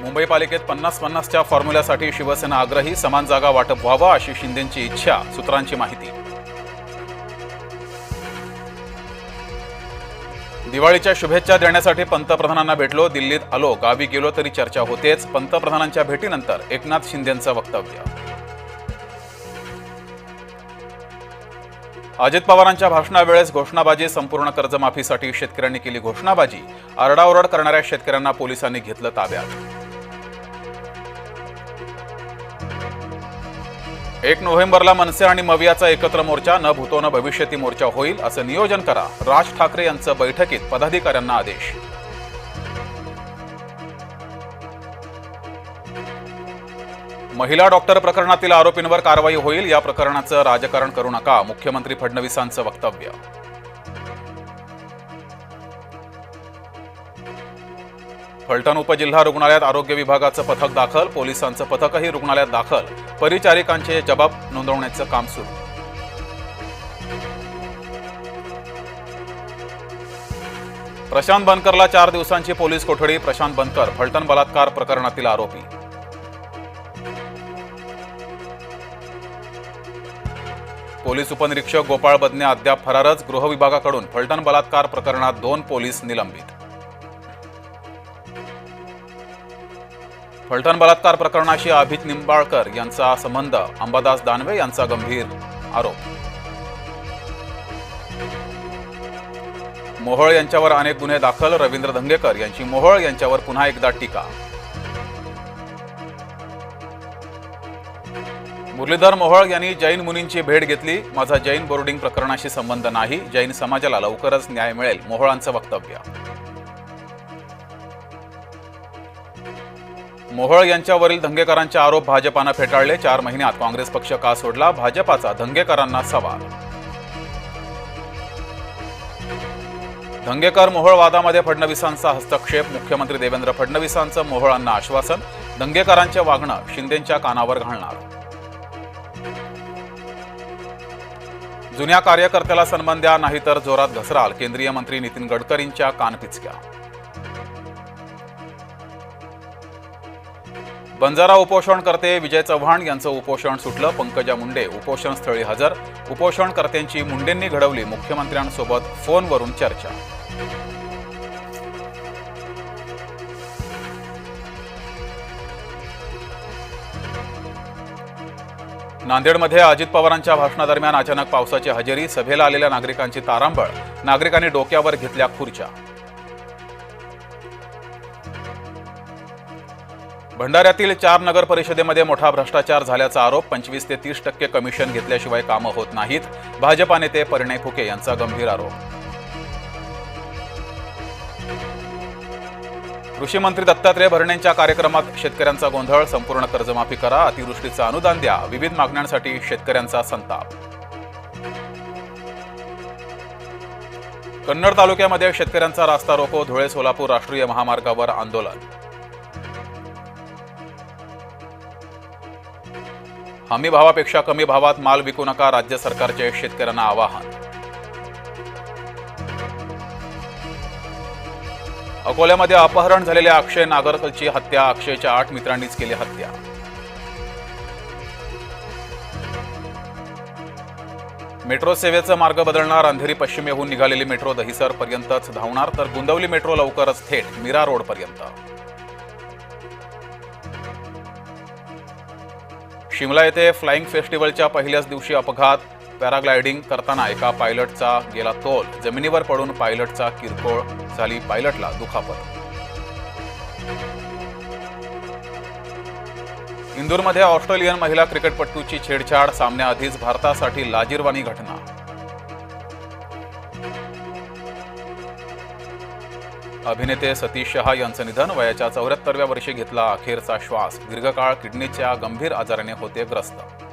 मुंबई पालिकेत 50-50च्या फॉर्म्युल्यासाठी शिवसेना आग्रही, समान जागा वाटप व्हावं अशी शिंदेंची इच्छा, सूत्रांची माहिती. दिवाळीच्या शुभेच्छा देण्यासाठी पंतप्रधानांना भेटलो, दिल्लीत आलो, गावी गेलो तरी चर्चा होतेच. पंतप्रधानांच्या भेटीनंतर एकनाथ शिंदेंचं वक्तव्य. अजित पवारांच्या भाषणावेळेस घोषणाबाजी, संपूर्ण कर्जमाफीसाठी शेतकऱ्यांनी केली घोषणाबाजी. आरडाओरड करणाऱ्या शेतकऱ्यांना पोलिसांनी घेतलं ताब्यात. 1 नोव्हेंबरला मनसे आणि मवियाचा एकत्र मोर्चा, न भूतो न भविष्यती मोर्चा होईल असं नियोजन करा. राज ठाकरे यांचं बैठकीत पदाधिकाऱ्यांना आदेश. महिला डॉक्टर प्रकरणातील आरोपींवर कारवाई होईल, या प्रकरणाचं राजकारण करू नका, मुख्यमंत्री फडणवीसांचं वक्तव्य. फलटण उपजिल्हा रुग्णालयात आरोग्य विभागाचं पथक दाखल, पोलिसांचं पथकही रुग्णालयात दाखल. परिचारिकांचे जबाब नोंदवण्याचं काम सुरू. प्रशांत बनकरला 4 दिवसांची पोलीस कोठडी. प्रशांत बनकर फलटण बलात्कार प्रकरणातील आरोपी. पोलीस उपनिरीक्षक गोपाळ बदने अद्याप फरारच. गृह विभागाकडून फलटण बलात्कार प्रकरणात 2 पोलीस निलंबित. फलटण बलात्कार प्रकरणाशी अभित निंबाळकर यांचा संबंध, अंबादास दानवे यांचा गंभीर आरोप. मोहोळ यांच्यावर अनेक गुन्हे दाखल. रवींद्र धंगेकर यांची मोहोळ यांच्यावर पुन्हा एकदा टीका. मुरलीधर मोहोळ यांनी जैन मुनींची भेट घेतली. माझा जैन बोर्डिंग प्रकरणाशी संबंध नाही, जैन समाजाला लवकरच न्याय मिळेल, मोहोळांचं वक्तव्य. मोहोळ यांच्यावरील धंगेकरांचे आरोप भाजपानं फेटाळले. 4 महिन्यात काँग्रेस पक्ष का सोडला, भाजपाचा धंगेकरांना सवाल. धंगेकर मोहोळ वादामध्ये फडणवीसांचा हस्तक्षेप, मुख्यमंत्री देवेंद्र फडणवीसांचं मोहोळांना आश्वासन. धंगेकरांचे वागणं शिंदेंच्या कानावर घालणार. जुन्या कार्यकर्त्याला सन्मान द्या, नाहीतर जोरात घसराल, केंद्रीय मंत्री नितीन गडकरींच्या कानपिचक्या. बंजारा उपोषणकर्ते विजय चव्हाण यांचं उपोषण सुटलं. पंकजा मुंडे उपोषणस्थळी हजर. उपोषणकर्त्यांची मुंडेंनी घडवली मुख्यमंत्र्यांसोबत फोनवरून चर्चा. नांदेडमध्ये अजित पवारांच्या भाषणादरम्यान अचानक पावसाची हजेरी. सभेला आलेल्या नागरिकांची तारांबळ. नागरिकांनी डोक्यावर घेतल्या खुर्च्या. भंडाऱ्यातील 4 नगर परिषदेमध्ये मोठा भ्रष्टाचार झाल्याचा आरोप. 25 ते 30% कमिशन घेतल्याशिवाय कामं होत नाहीत. भाजपा नेते परिणय फुके यांचा गंभीर आरोप. कृषी मंत्री दत्तात्रय भरणेंच्या कार्यक्रमात शेतकऱ्यांचा गोंधळ. संपूर्ण कर्जमाफी करा, अतिवृष्टीचं अनुदान द्या, विविध मागण्यांसाठी शेतकऱ्यांचा संताप. कन्नड तालुक्यामध्ये शेतकऱ्यांचा रास्ता रोको. धुळे सोलापूर राष्ट्रीय महामार्गावर आंदोलन. हमी भावापेक्षा कमी भावात माल विकू नका, राज्य सरकारचे शेतकऱ्यांना आवाहन. अकोल्यामध्ये अपहरण झालेल्या अक्षय नागरकरची हत्या. अक्षयच्या 8 मित्रांनीच केली हत्या. मेट्रो सेवेचा मार्ग बदलणार. अंधेरी पश्चिमेहून निघालेली मेट्रो दहिसर पर्यंतच धावणार, तर गुंदवली मेट्रो लवकरच थेट मीरा रोड पर्यंत. शिमला येथे फ्लाइंग फेस्टिवलच्या पहिल्याच दिवशी अपघात. पॅराग्लायडिंग करताना एका पायलटचा गेला तोल. जमिनीवर पडून पायलटचा किरकोळ झाली, पायलटला दुखापत. इंदूरमध्ये ऑस्ट्रेलियन महिला क्रिकेटपटूची छेडछाड. सामन्याआधीच भारतासाठी लाजिरवाणी घटना. अभिनेते सतीश शहा यांचं निधन. वयाच्या 74व्या वर्षी घेतला अखेरचा श्वास. दीर्घकाळ किडनीच्या गंभीर आजाराने होते ग्रस्त.